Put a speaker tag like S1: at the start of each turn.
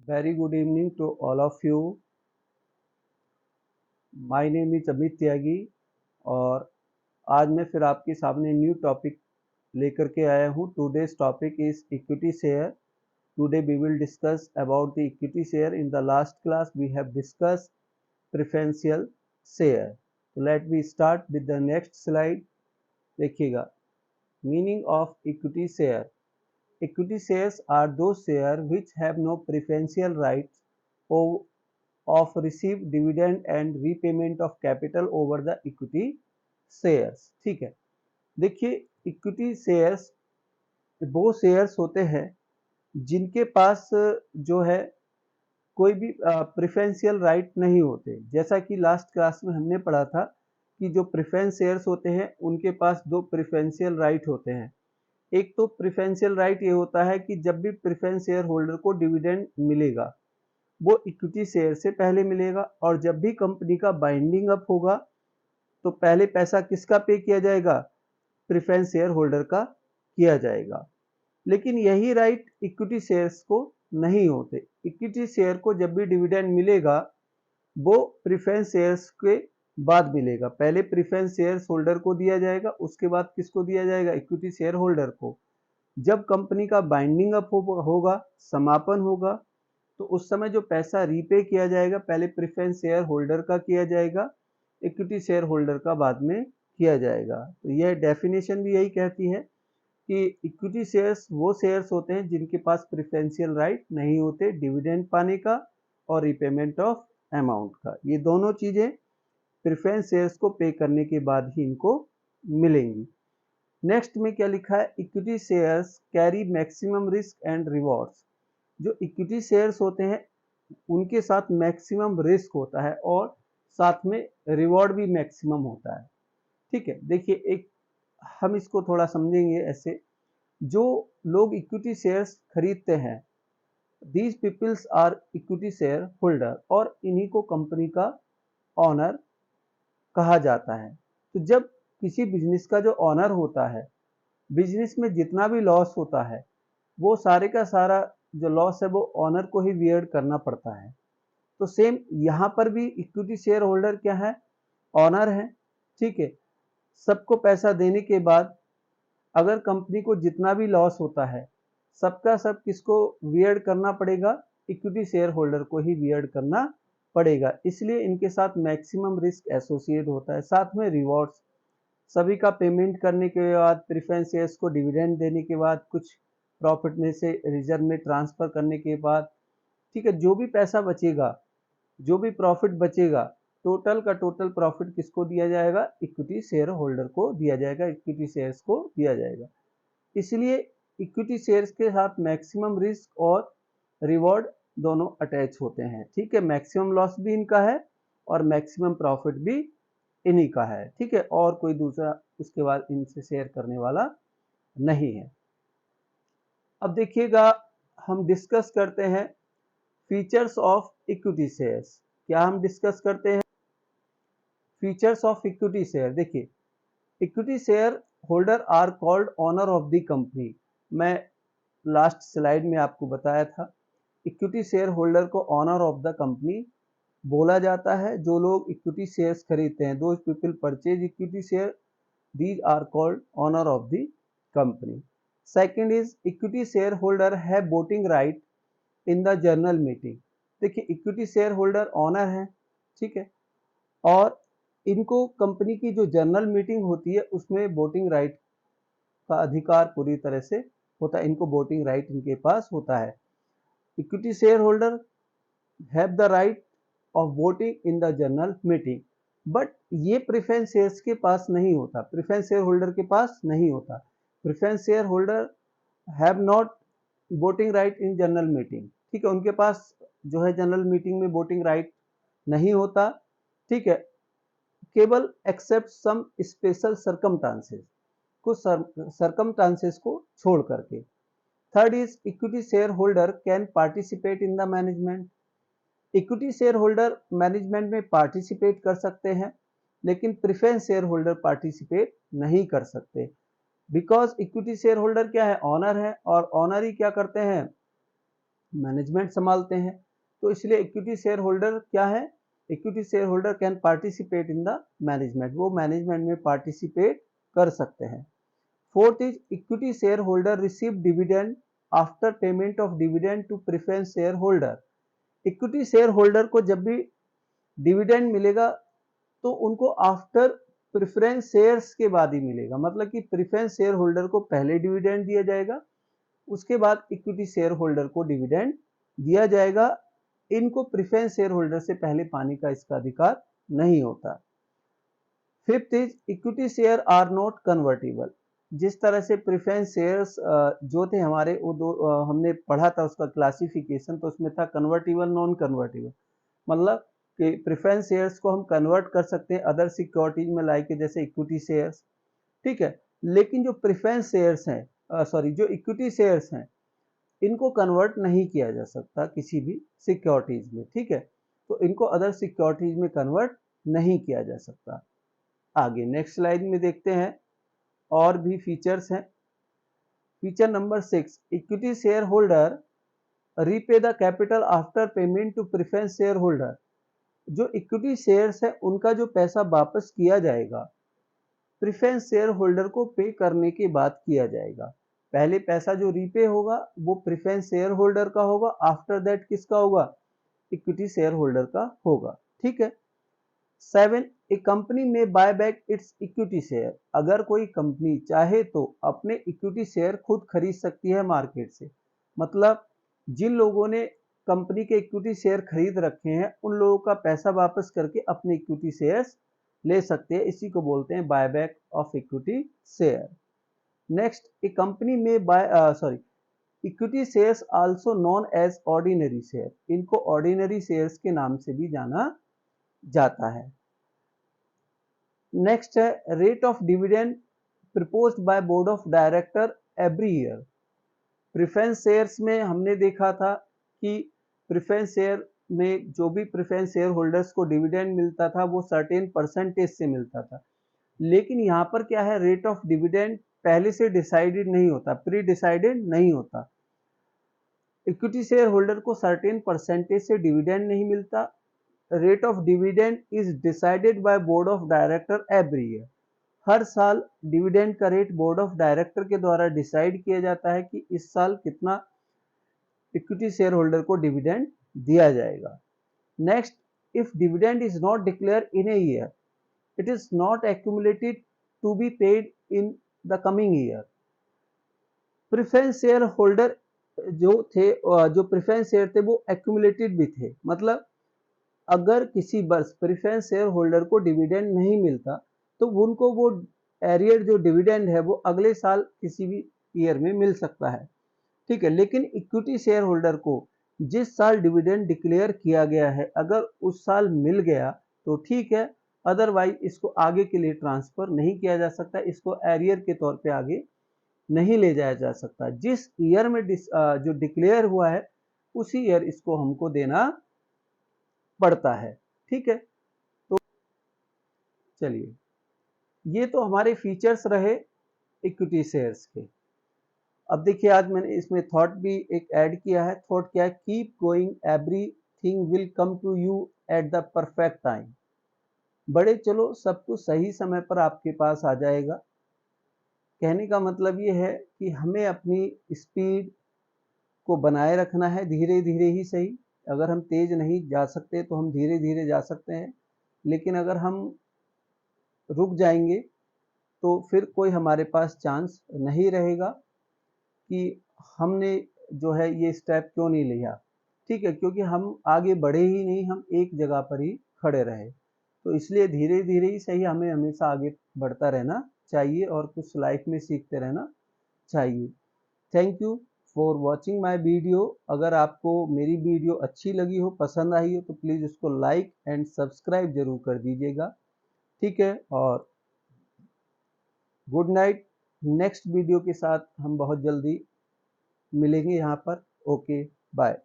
S1: Very good evening to all of you. My name is Amit त्यागी और आज मैं फिर आपके सामने न्यू टॉपिक लेकर के आया हूँ. Today's topic is equity share. Today we will discuss about the equity share. In the last class we have discussed preferential share. So let me start with the next slide. देखिएगा meaning of equity share. Equity shares are those shares which have no preferential rights of receive dividend and repayment of capital over the equity shares. ठीक है, देखिए equity shares वो shares होते हैं जिनके पास जो है कोई भी प्रेफरेंशियल राइट नहीं होते. जैसा कि लास्ट क्लास में हमने पढ़ा था कि जो प्रेफरेंस शेयर्स होते हैं उनके पास दो प्रेफरेंशियल राइट होते हैं. एक तो प्रेफरेंशियल राइट ये होता है कि जब भी प्रेफरेंस शेयर होल्डर को डिविडेंड मिलेगा वो इक्विटी शेयर से पहले मिलेगा, और जब भी कंपनी का बाइंडिंग अप होगा तो पहले पैसा किसका पे किया जाएगा? प्रेफरेंस शेयर होल्डर का किया जाएगा. लेकिन यही राइट इक्विटी शेयर्स को नहीं होते. इक्विटी शेयर को जब भी डिविडेंड मिलेगा वो प्रेफरेंस शेयर्स के बाद मिलेगा. पहले प्रेफरेंस शेयर्स होल्डर को दिया जाएगा, उसके बाद किसको दिया जाएगा? इक्विटी शेयर होल्डर को. जब कंपनी का बाइंडिंग अप होगा, समापन होगा, तो उस समय जो पैसा रीपे किया जाएगा पहले प्रेफरेंस शेयर होल्डर का किया जाएगा, इक्विटी शेयर होल्डर का बाद में किया जाएगा. तो यह डेफिनेशन भी यही कहती है कि इक्विटी शेयर्स वो शेयर्स होते हैं जिनके पास प्रेफरेंशियल राइट नहीं होते डिविडेंड पाने का और रिपेमेंट ऑफ अमाउंट का. ये दोनों चीजें प्रेफरेंस शेयर्स को पे करने के बाद ही इनको मिलेंगी. नेक्स्ट में क्या लिखा है? Equity shares carry maximum risk and rewards. जो इक्विटी शेयर्स होते हैं उनके साथ मैक्सिमम रिस्क होता है और साथ में रिवॉर्ड भी मैक्सिमम होता है. ठीक है, देखिए एक हम इसको थोड़ा समझेंगे ऐसे. जो लोग इक्विटी शेयर्स खरीदते हैं these peoples are equity share holder, और इन्हीं को कंपनी का ऑनर कहा जाता है. तो जब किसी बिजनेस का जो ऑनर होता है, बिजनेस में जितना भी लॉस होता है वो सारे का सारा जो लॉस है वो ऑनर को ही बियर करना पड़ता है. तो सेम यहाँ पर भी इक्विटी शेयर होल्डर क्या है? ऑनर है. ठीक है, सबको पैसा देने के बाद अगर कंपनी को जितना भी लॉस होता है सबका सब किसको बियर करना पड़ेगा? इक्विटी शेयर होल्डर को ही बियर करना पड़ेगा. इसलिए इनके साथ मैक्सिमम रिस्क एसोसिएट होता है. साथ में रिवॉर्ड्स, सभी का पेमेंट करने के बाद, प्रेफरेंस शेयर्स को डिविडेंड देने के बाद, कुछ प्रॉफिट में से रिजर्व में ट्रांसफर करने के बाद, ठीक है, जो भी पैसा बचेगा, जो भी प्रॉफिट बचेगा, टोटल का टोटल प्रॉफिट किसको दिया जाएगा? इक्विटी शेयर होल्डर को दिया जाएगा, इक्विटी शेयर्स को दिया जाएगा. इसलिए इक्विटी शेयर्स के साथ मैक्सिमम रिस्क और रिवॉर्ड दोनों अटैच होते हैं. ठीक है, मैक्सिमम लॉस भी इनका है और मैक्सिमम प्रॉफिट भी इन्हीं का है. ठीक है, और कोई दूसरा उसके बाद इनसे शेयर करने वाला नहीं है. अब देखिएगा हम डिस्कस करते हैं फीचर्स ऑफ इक्विटी शेयर्स. क्या हम डिस्कस करते हैं? Features of equity share. देखिए equity share holder are called owner of the company. मैं लास्ट स्लाइड में आपको बताया था इक्विटी शेयर होल्डर को ऑनर ऑफ द कंपनी बोला जाता है. जो लोग इक्विटी शेयर्स खरीदते हैं, those people purchase equity share, these are called owner of the company. Second is equity share holder है voting right in the general meeting. देखिए इक्विटी शेयर होल्डर ऑनर है, ठीक है, और इनको कंपनी की जो जनरल मीटिंग होती है उसमें वोटिंग राइट का अधिकार पूरी तरह से होता है. इनको वोटिंग राइट इनके पास होता है. Equity share holder have the right of voting in the general meeting, but ये प्रेफरेंस शेयर्स के पास नहीं होता, प्रेफरेंस शेयर होल्डर के पास नहीं होता. Preference share holder have not voting right in general meeting. ठीक है, उनके पास जो है जनरल मीटिंग में वोटिंग राइट नहीं होता. ठीक है, केवल एक्सेप्ट सम स्पेशल सर्कमस्टांसेस, कुछ सर्कमस्टांसेस को छोड़ करके. Third is equity share holder can participate in the management. Equity share holder management में पार्टिसिपेट कर सकते हैं लेकिन प्रेफरेंस शेयर होल्डर पार्टिसिपेट नहीं कर सकते. बिकॉज इक्विटी शेयर होल्डर क्या है? ऑनर है, और ऑनर ही क्या करते हैं? मैनेजमेंट संभालते हैं। तो इसलिए इक्विटी शेयर होल्डर क्या है, equity share holder can participate in the management, वो मैनेजमेंट में पार्टिसिपेट कर सकते हैं। Fourth is equity share holder receive dividend after payment of dividend to preference share holder. Equity share holder को जब भी डिविडेंड मिलेगा तो उनको आफ्टर प्रेफरेंस शेयर्स के बाद ही मिलेगा, मतलब कि प्रेफरेंस शेयर होल्डर को पहले डिविडेंड दिया जाएगा, उसके बाद इक्विटी शेयर होल्डर को डिविडेंड दिया जाएगा। इनको प्रेफरेंस शेयर होल्डर से पहले पाने का इसका अधिकार नहीं होता। Fifth is equity share are not convertible. जिस तरह से प्रेफरेंस शेयर्स जो थे हमारे वो हमने पढ़ा था उसका क्लासिफिकेशन, तो उसमें था कन्वर्टेबल, नॉन कन्वर्टेबल, मतलब कि प्रेफरेंस शेयर्स को हम कन्वर्ट कर सकते हैं अदर सिक्योरिटीज में लाइक जैसे इक्विटी शेयर्स, ठीक है। लेकिन जो प्रेफरेंस शेयर्स हैं जो इक्विटी शेयर्स हैं इनको कन्वर्ट नहीं किया जा सकता किसी भी सिक्योरिटीज में, ठीक है। तो इनको अदर सिक्योरिटीज में कन्वर्ट नहीं किया जा सकता। आगे नेक्स्ट स्लाइड में देखते हैं और भी फीचर्स हैं। Feature number 6, equity share holder repay the capital after payment to preference share holder. जो इक्विटी शेयर्स है उनका जो पैसा वापस किया जाएगा प्रेफरेंस शेयर होल्डर को पे करने के बाद किया जाएगा। पहले पैसा जो रीपे होगा वो प्रेफरेंस शेयर होल्डर का होगा, आफ्टर दैट किसका होगा, इक्विटी शेयर होल्डर का होगा, ठीक है। 7, ए कंपनी में buy back it's equity share. अगर कोई कंपनी चाहे तो अपने इक्विटी शेयर खुद खरीद सकती है मार्केट से, मतलब जिन लोगों ने कंपनी के इक्विटी शेयर खरीद रखे हैं उन लोगों का पैसा वापस करके अपने इक्विटी शेयर्स ले सकते हैं, इसी को बोलते हैं buy back of equity share. Next, a company में equity shares also known as ordinary share. इनको ऑर्डिनरी शेयर्स के नाम से भी जाना जाता है। नेक्स्ट है rate of dividend proposed by board of director every year. Preference shares में हमने देखा था कि प्रेफरेंस शेयर में जो भी प्रेफरेंस शेयर होल्डर्स को डिविडेंड मिलता था वो सर्टेन परसेंटेज से मिलता था, लेकिन यहाँ पर क्या है, रेट ऑफ डिविडेंड पहले से डिसाइडेड नहीं होता, प्री डिसाइडेड नहीं होता। इक्विटी शेयर होल्डर को सर्टेन परसेंटेज से डिविडेंड नहीं मिलता। Rate of dividend is decided by board of director every year. हर साल डिविडेंड का रेट बोर्ड ऑफ डायरेक्टर के द्वारा डिसाइड किया जाता है कि इस साल कितना इक्विटी शेयर होल्डर को डिविडेंड दिया जाएगा। Next, if dividend is not declare in a year it is not accumulated to be paid in the coming year. Preference share holder जो प्रेफरेंस शेयर थे वो एक्यूमुलेटेड भी थे, मतलब अगर किसी वर्ष प्रेफरेंस शेयर होल्डर को डिविडेंड नहीं मिलता तो उनको वो एरियर जो डिविडेंड है वो अगले साल किसी भी ईयर में मिल सकता है, ठीक है। लेकिन इक्विटी शेयर होल्डर को जिस साल डिविडेंड डिक्लेयर किया गया है अगर उस साल मिल गया तो ठीक है, अदरवाइज इसको आगे के लिए ट्रांसफर नहीं किया जा सकता, इसको एरियर के तौर पे आगे नहीं ले जाया जा सकता। जिस ईयर में जो डिक्लेयर हुआ है उसी ईयर इसको हमको देना पड़ता है, ठीक है। तो चलिए, ये तो हमारे फीचर्स रहे इक्विटी शेयर्स के। अब देखिए, आज मैंने इसमें थॉट भी एक ऐड किया है। थॉट क्या है, keep going, everything will come to you at the perfect time. बड़े चलो, सब कुछ सही समय पर आपके पास आ जाएगा। कहने का मतलब ये है कि हमें अपनी स्पीड को बनाए रखना है, धीरे धीरे ही सही। अगर हम तेज नहीं जा सकते तो हम धीरे धीरे जा सकते हैं, लेकिन अगर हम रुक जाएंगे तो फिर कोई हमारे पास चांस नहीं रहेगा कि हमने जो है ये स्टेप क्यों नहीं लिया, ठीक है, क्योंकि हम आगे बढ़े ही नहीं, हम एक जगह पर ही खड़े रहे। तो इसलिए धीरे धीरे ही सही हमें हमेशा आगे बढ़ता रहना चाहिए और कुछ लाइफ में सीखते रहना चाहिए। Thank you for watching my video. अगर आपको मेरी वीडियो अच्छी लगी हो, पसंद आई हो, तो प्लीज़ उसको लाइक एंड सब्सक्राइब जरूर कर दीजिएगा, ठीक है। और गुड नाइट। नेक्स्ट वीडियो के साथ हम बहुत जल्दी मिलेंगे यहाँ पर। Okay, bye.